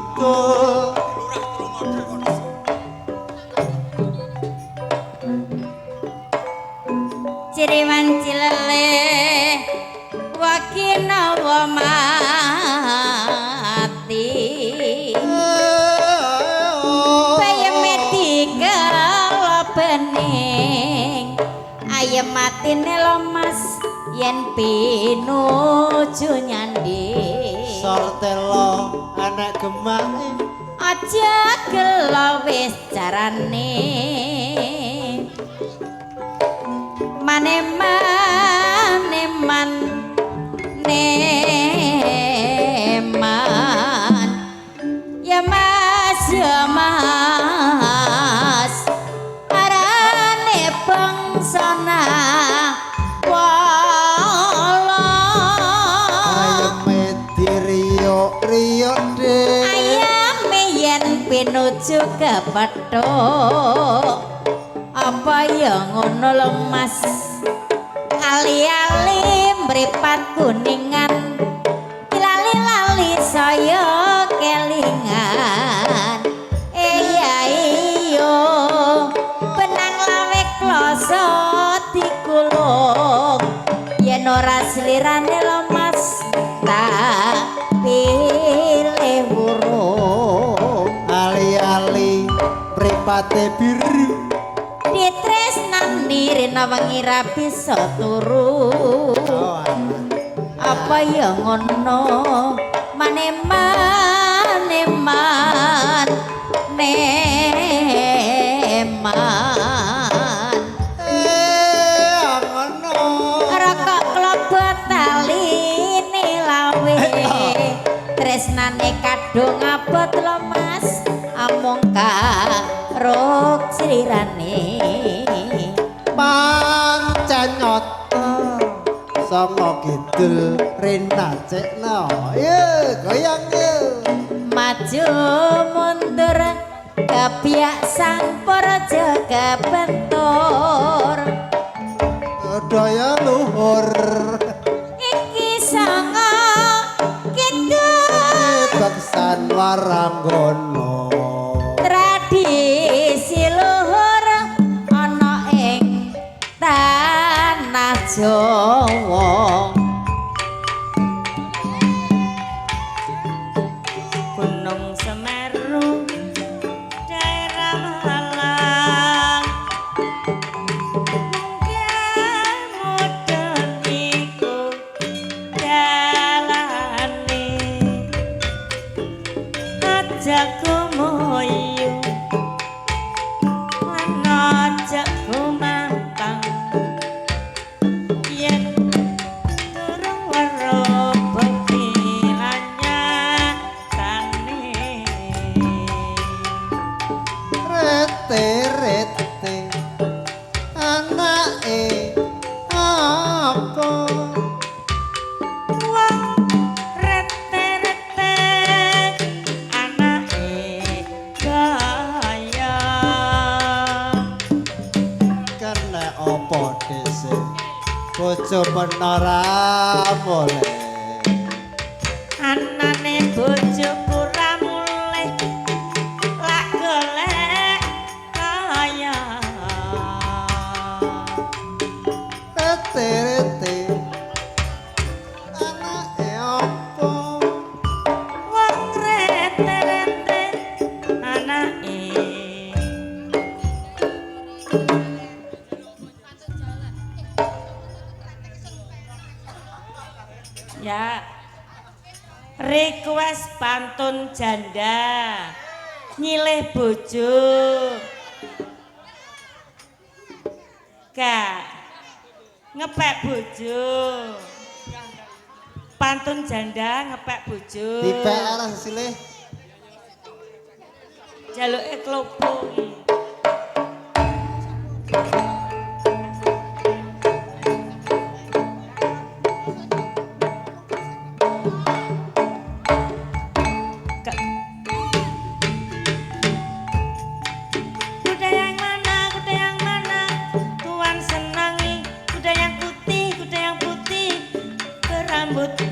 pikul ciriwan cilele wakinawa mati bayeme digala bening ayem matine lemas yen pinuju nyandi sortelo anak gemake aja gelo wis carane maneman neman ya mas arane bangsana wala ayeme diriuk-riuk de ayame yen pinuju kepethuk apa ya ngono lho mas ali-ali mripat kuningan lali-lali saya kelingan iya iyo benang lawe kloso dikulung yen ora slirane lho mas tak pilih burung ali-ali mripate biru ditresnani rena wengi ra bisa turu apa ya ngono maneman neman ngono rokok klobot taline lawe tresnane kadung abot lo mas amung karo slirane pancen nyata sanga kidul renacekno ye goyang ye maju mundur kebiak sang praja kebentur daya luhur iki sanga kidul beksan waranggono tradisi luhur ana ing tanah Jawa Gunung Semeru daerah Malang mungkin mudhun iku dalane aja kumoyo lan aja kumantang yen durung weruh bekilanya tane rete-rete anake apa wong rete-rete anake gaya kena apa dhisik bojo penara boleh anane bojoku ra mulih lak golek kaya rete-rete anake apa wong rete-rete anake ya request pantun janda nyilih bojo Kak ngepek bojo pantun janda ngepek bojo dipek arah silih jaluke klopo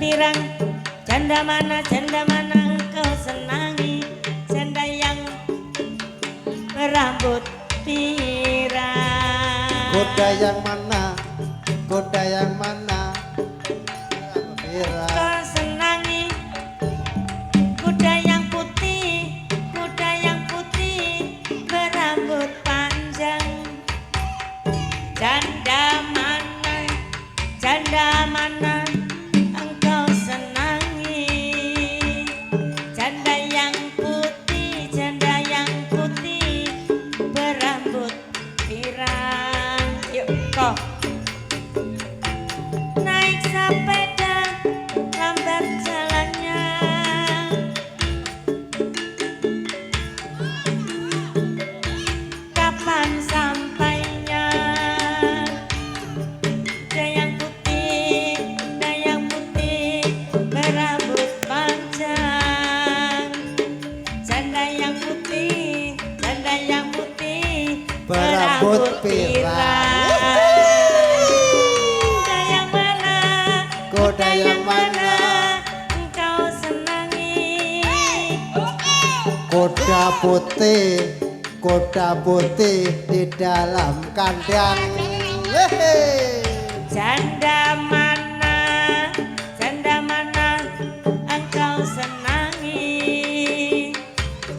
pirang janda mana engkau senangi janda yang berambut pirang. Kuda yang mana? Kuda yang mana? Pirang. Kau senangi kuda yang putih berambut panjang. Janda mana engkau senangi? Janda yang putih berambut pirang. Yuk kok naik sepeda lambat jalannya. Kapan sampainya? Dayang putih berambut panjang. Janda yang putih berambut pirang. Kuda yang mana? Kuda yang mana? Engkau senangi? Kuda putih di dalam kandang. Hehe. Janda mana engkau senangi?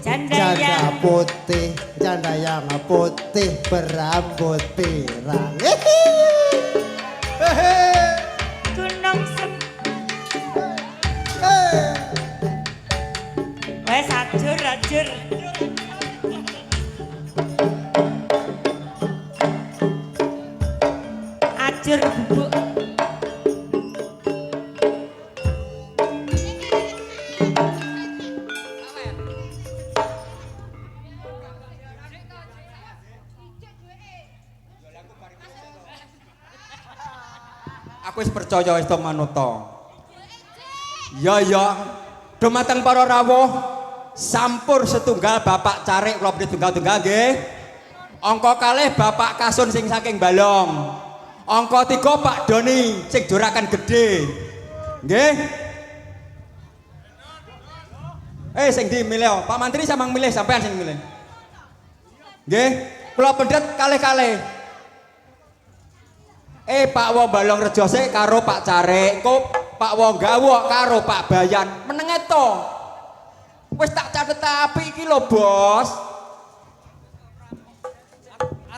Janda yang putih berambut pirang. gunung wes ajur. Ajur bubuk. Aku wis percaya wis to manuta. Ya. Dumateng para rawuh sampur setunggal Bapak Carik kula badhe tunggal-tunggal nggih. Angka kalih Bapak Kasun sing saking Balong. Angka 3 Pak Doni sing Jorakan Gedhe. Nggih. Sing ndi milih? Pak Mantri samang milih sampean sing milih. Nggih, kula pendet kalih-kalih. Pak Wong Balong Rejo sik karo Pak Carik, engko Pak Wong Gawo karo Pak Bayan. Menenge to. Wis tak catet apik iki lho, Bos.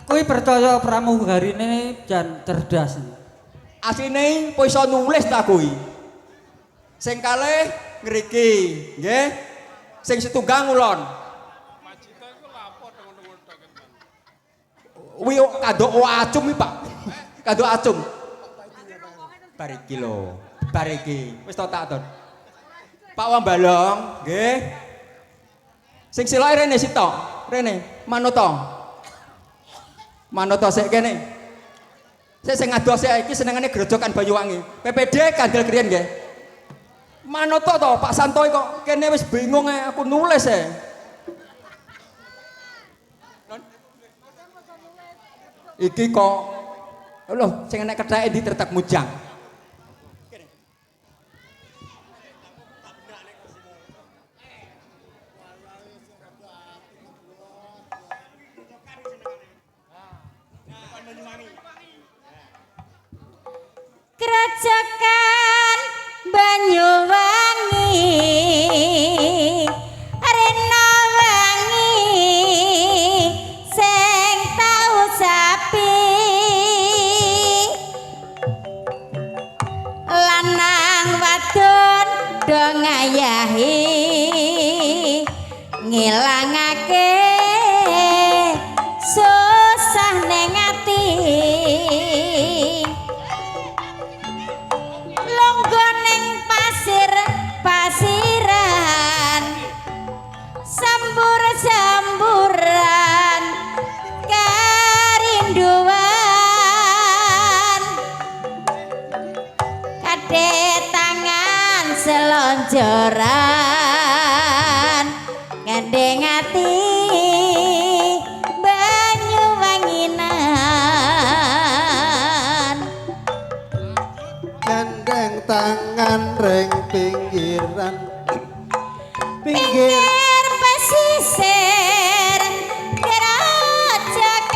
Aku percaya pramugarine jan cerdas. Asline po iso nulis ta kuwi. Sing kalih ngriki, nggih. Sing setunggal ngulon. Majita iku lapo temen-temen dagetan. Wi kadok acum iki, Pak. Kadok acum. Bariki lho. Bariki. Wis tak atur. Pak Wong Balong, nggih. Sing siloke rene sitok. Rene, manut. Manut sik kene. Sing ngados iki senengane Grojogan Banyuwangi. PPD kandel kriyen nggih. Manut to Pak Santoy kok kene wis bingung aku nulis e. Iki kok lho sing enek kethake ndi Tretek Mujang. Grojogan Banyuwangi rena wangi sing tau sapi lanang wadon do ngayahi ngilangake susah ning ati. Pasiran samburan kerinduan kade tangan selonjoran ngandeng ati Banyuwanginan Gandeng tangan ring pinggiran pinggir pesisir Grojogan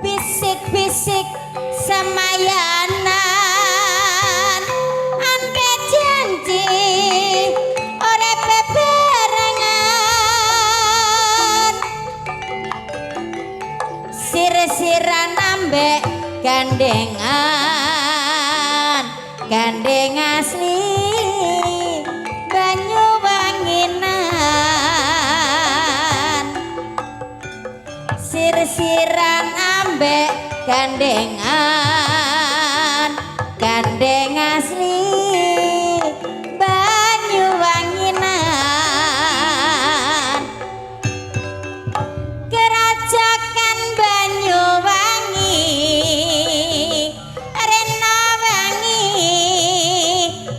bisik-bisik semayanan ante janji ora bebarengan sir-siran ambek gandeng asli Banyuwanginan sir-siran ambek gandeng asli Banyuwanginan Grojogan Banyuwangi rena wangi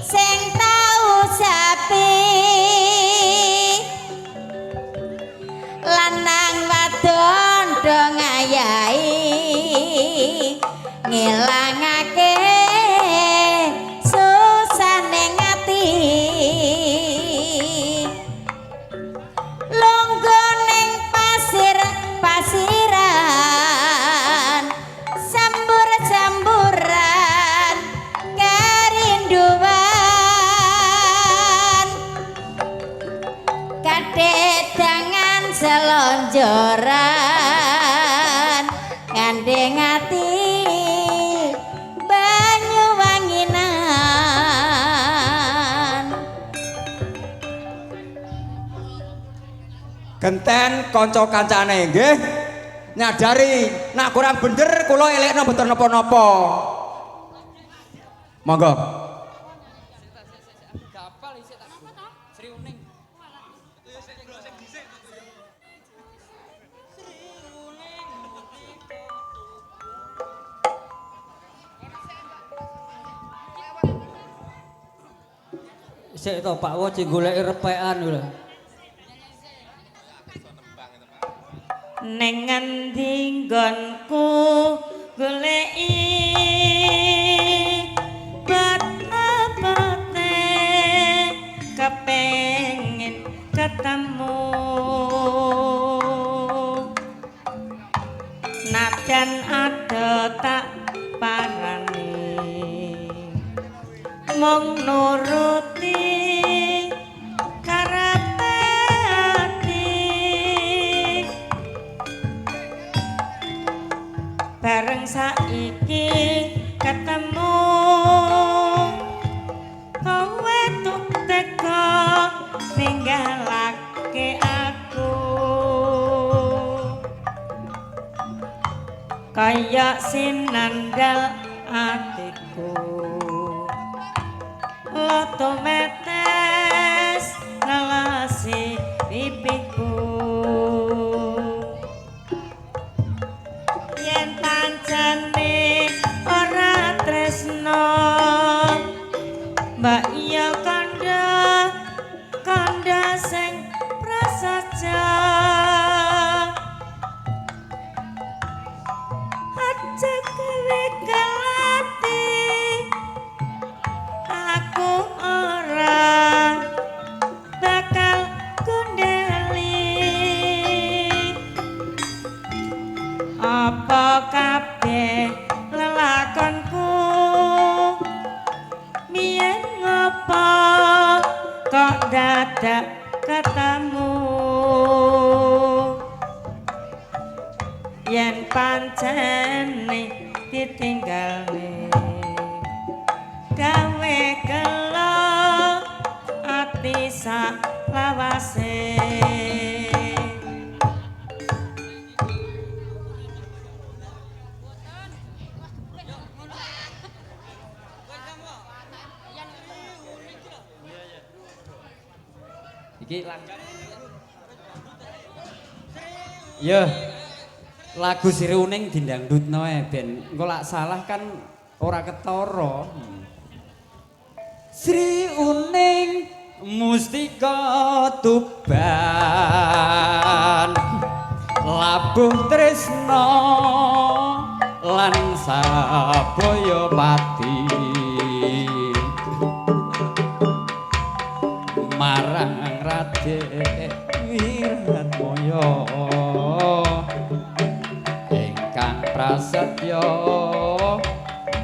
sing tau sapi lanang wadon do ngayahi ngilangake susane ngati lungguh ning pasiran sambur-samburan kerinduan kadedangan selonjoran gandeng ati Banyuwanginan Genten kanca kancane nggih. Nyadari nak kurang bener kula elekno mboten napa-napa. Monggo. Sik to Pak Wo sing goleki repekan lho. ning ngendi nggonku goleki bate kepengin ketemu najan ada tak parani mung nuruti karepe ati bareng saiki ketemu kowe tuk teko ninggalake aku kaya sinandal atiku loto metes ngelasi pipiku yen pancene ora tresno mbak iya kandha sing prasaja aja kowe kelati aku ora bakal kundeli apa kabeh lelakonku mien ngopo kok dadak ketemu yen pancene ditinggalne gawe gelo ati sak lawase Iki ya lagu Sri Uning dindangdutno ben engko lak salah kan ora ketara. Sri Uning mustika tuban labuh tresna lan sabaya pati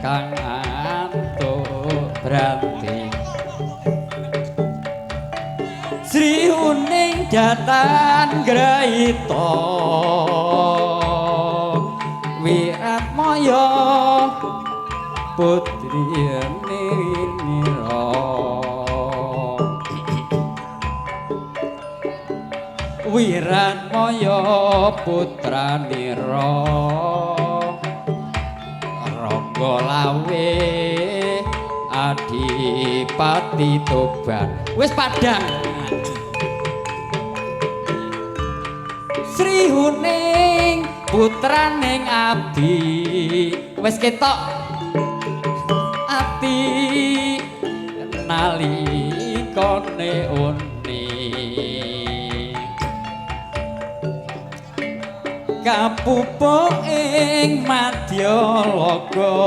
kang antuk branti Sri Uning Datan Graita Wirat Maya Putri Nira Wirat Maya Putra Nira Rangga Lawe Adipati Toban wis padhang Sri Uning putraning abdi wis ketok ati nalikane uning kapupuk ing Madyalaga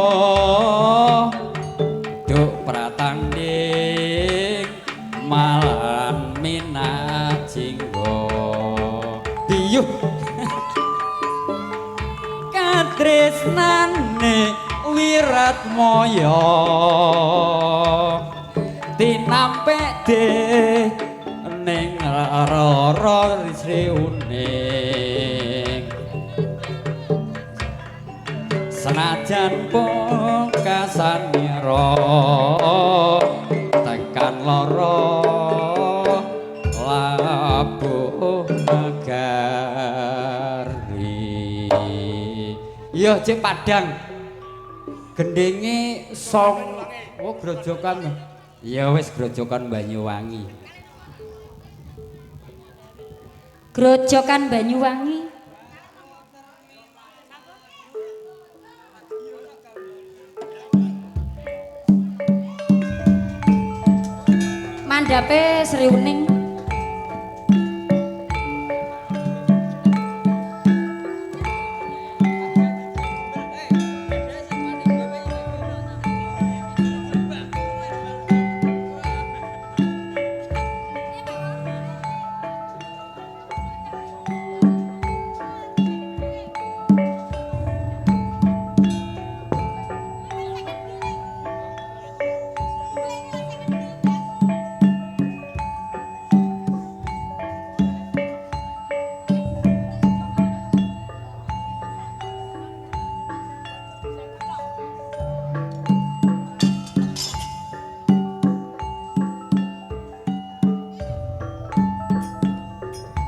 duk pratanding malan minajingga biyuh katresnane Wiratmaya tinampek de ning rara Sri Uning senajan pungkasanira tekan lara labuh negari iya cek padang gendenge song oh grojokan ya wis grojokan Banyuwangi Grojokan Banyuwangi mandhape Sri Uning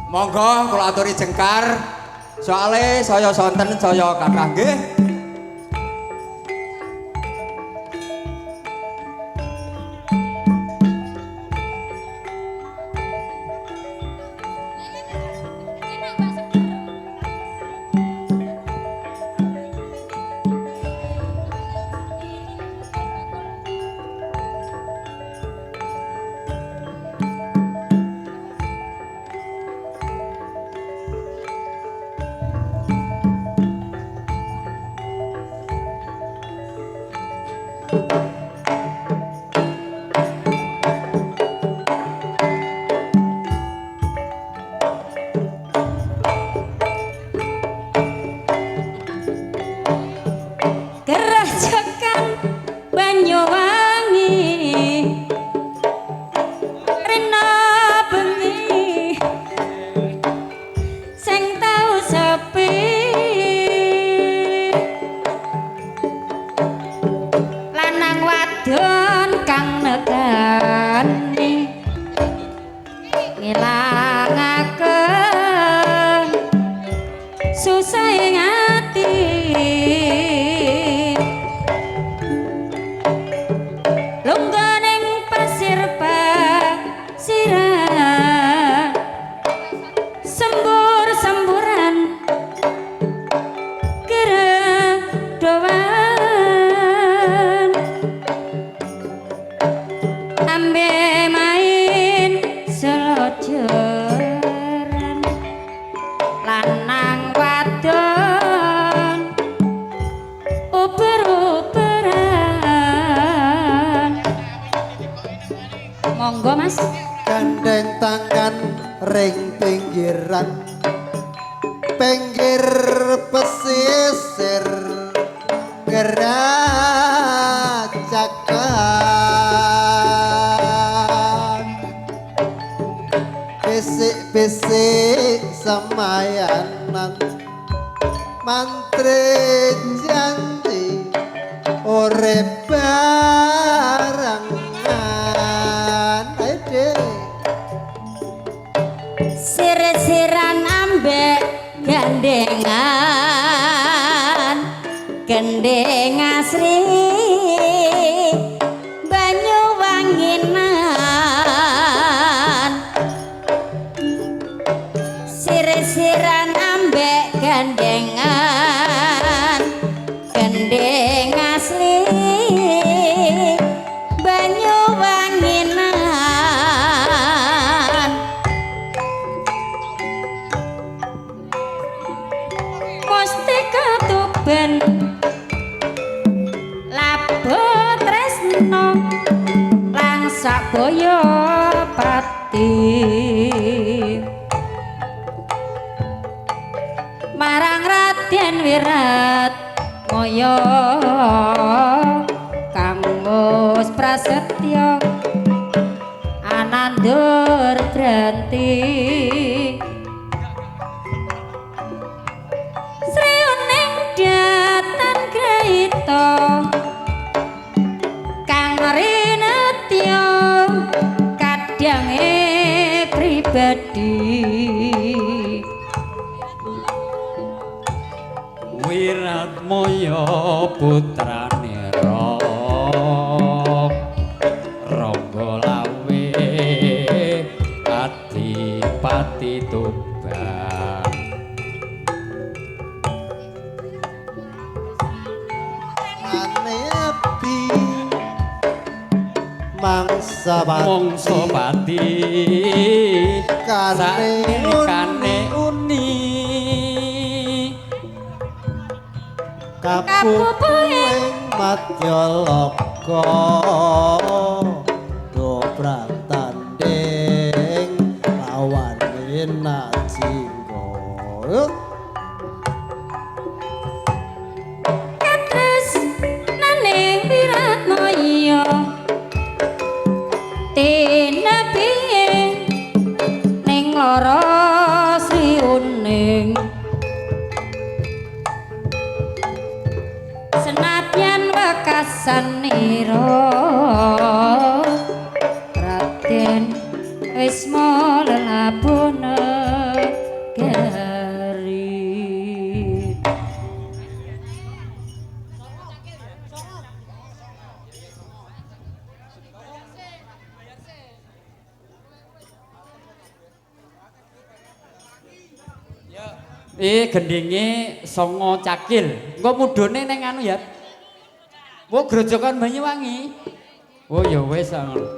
monggo kula aturi jengkar soale saya sonten saya kathah nggih Grojokan Banyuwangi rena bengi sing tau sepi lanang wadon kang negani ngilangaken susah ing ati lungguhing pasir pasiran sembur-semburan keredoan ambe main selojoran lanang wadon uber-uberan monggo mas gandeng tangan ring pinggiran pinggir pesisir gerak fisik semayanan mantri janji urip barengan ede sir-siran ambek gandengan gendeng asri banyu wanginan sir-siran ambek gandengan gendeng asli banyu wanginan mesti ketuben labo tresno langsak boyo pati marang Raden Wirat Moyo Kang Mus Prasetyo Anandur Branti Sri Uning Datan Graito Kang Rinetyo kadange pribadi Wiratmaya putrane Rangga Lawe Adipati Tuban ane abdi mangsa Pati Kane uni kapupuing madya loka dobrak tanding lawan Winajingga katres nane Wiratmaya tinepi ning lara Sri Uning senadyan wekasanira Raden Wisma lelabuna gari gendinge Songo Cakil. Engko mudhone ning anu ya. Wo grojokan Banyuwangi. Oh ya wis ngono.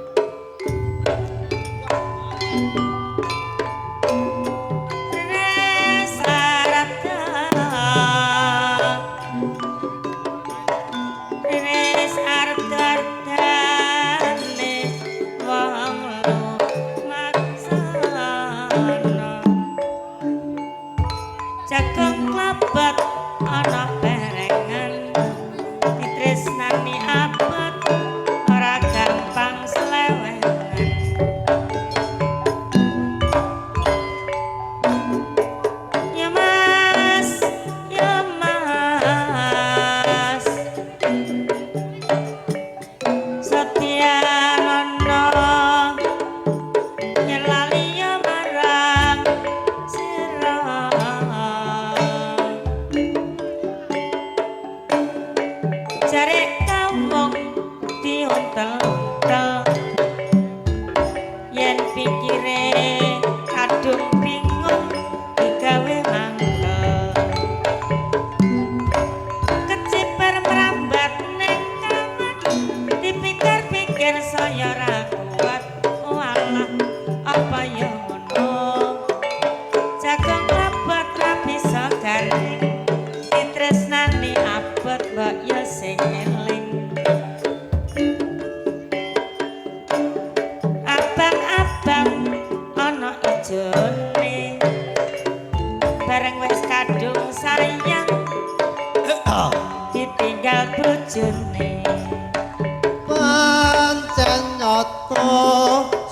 pancen nyata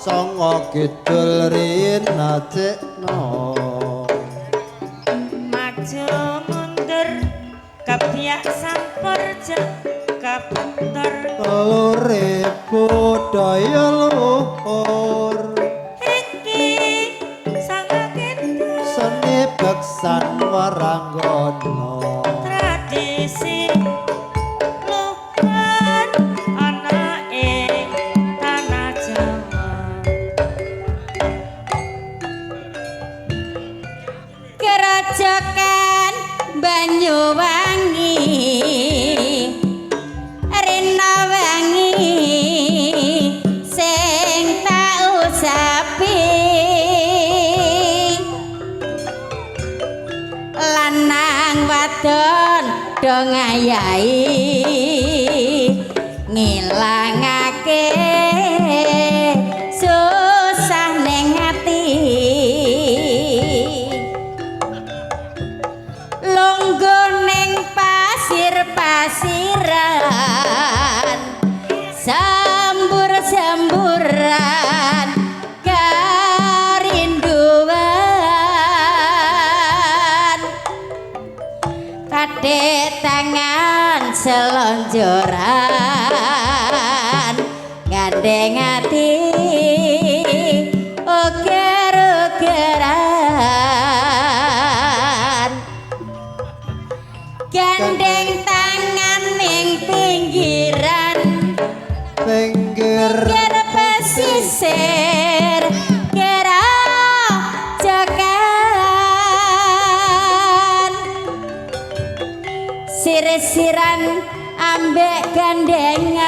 sanga kidul rinajekna maju mundur kebiak sampur kebentur Urip budaya luhur iki sangakindu seni beksan waranggono tradisi luhur ana ing tanah Jawa Kerajakan Banyuwangi Rina wangi sing tak usapi lanang wadon do ngayahi ngilangake susah ning ati lungguh ning pasir-pasiran sambur-samburan kerinduan kadek tangan selonjoran gandeng ati uger-ugeran gandeng tangan ning pinggiran pinggir pinggir pesisir Kerajakan sirisiran ambek gandengan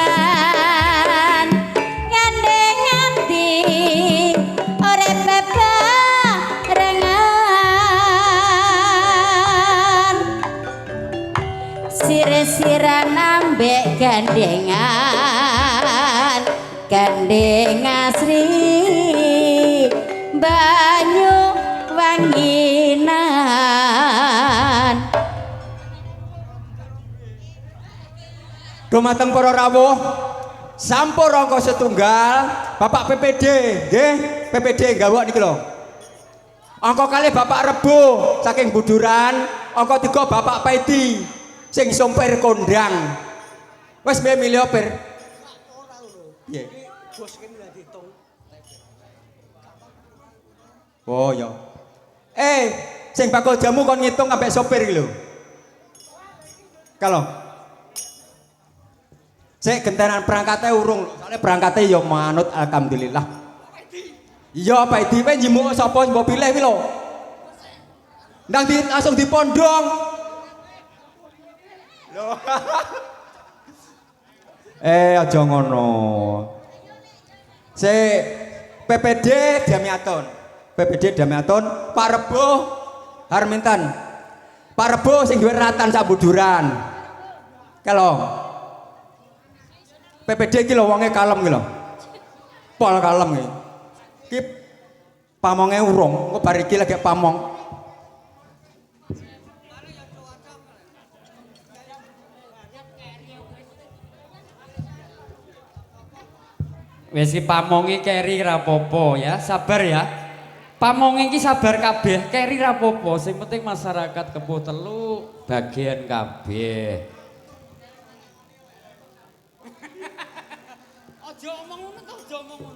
gandeng ati urip bebarengan sirisiran ambek gandengan gandeng asri banyu wanginan Dumateng para rawuh sampun angka setunggal Bapak PPD nggih PPD gawok niki lho angka kalih Bapak Rebo saking Buduran angka 3 Bapak Paidi sing sompir kondang wis milih opir piye bos kene lagi diitung oh ya sing bakul jamu kon ngitung ambek sopir iki lho kalau Cek gentenan perangkatnya urung, soalnya perangkatnya ya manut alhamdulillah. Iya Pak Edi, kowe njimuk sapa mbok pilih kuwi lho. Ndang langsung dipondong. Lho. Aja ngono. Cek PPD Damiaton. PPD Damiaton, Pak Rebo Harmintan. Pak Rebo sing duwe ratan sabuduran. Kalau PPD iki lho wonge kalem iki lho. Pol kalem iki. Iki pamonge urung, engko bar iki lagi pamong. Wis iki pamonge keri rapopo ya, sabar ya. Pamonge iki sabar kabeh, keri rapopo, sing penting masyarakat Kepuh Telu bagian kabeh. Aja omong ngono to, aja omong ngono.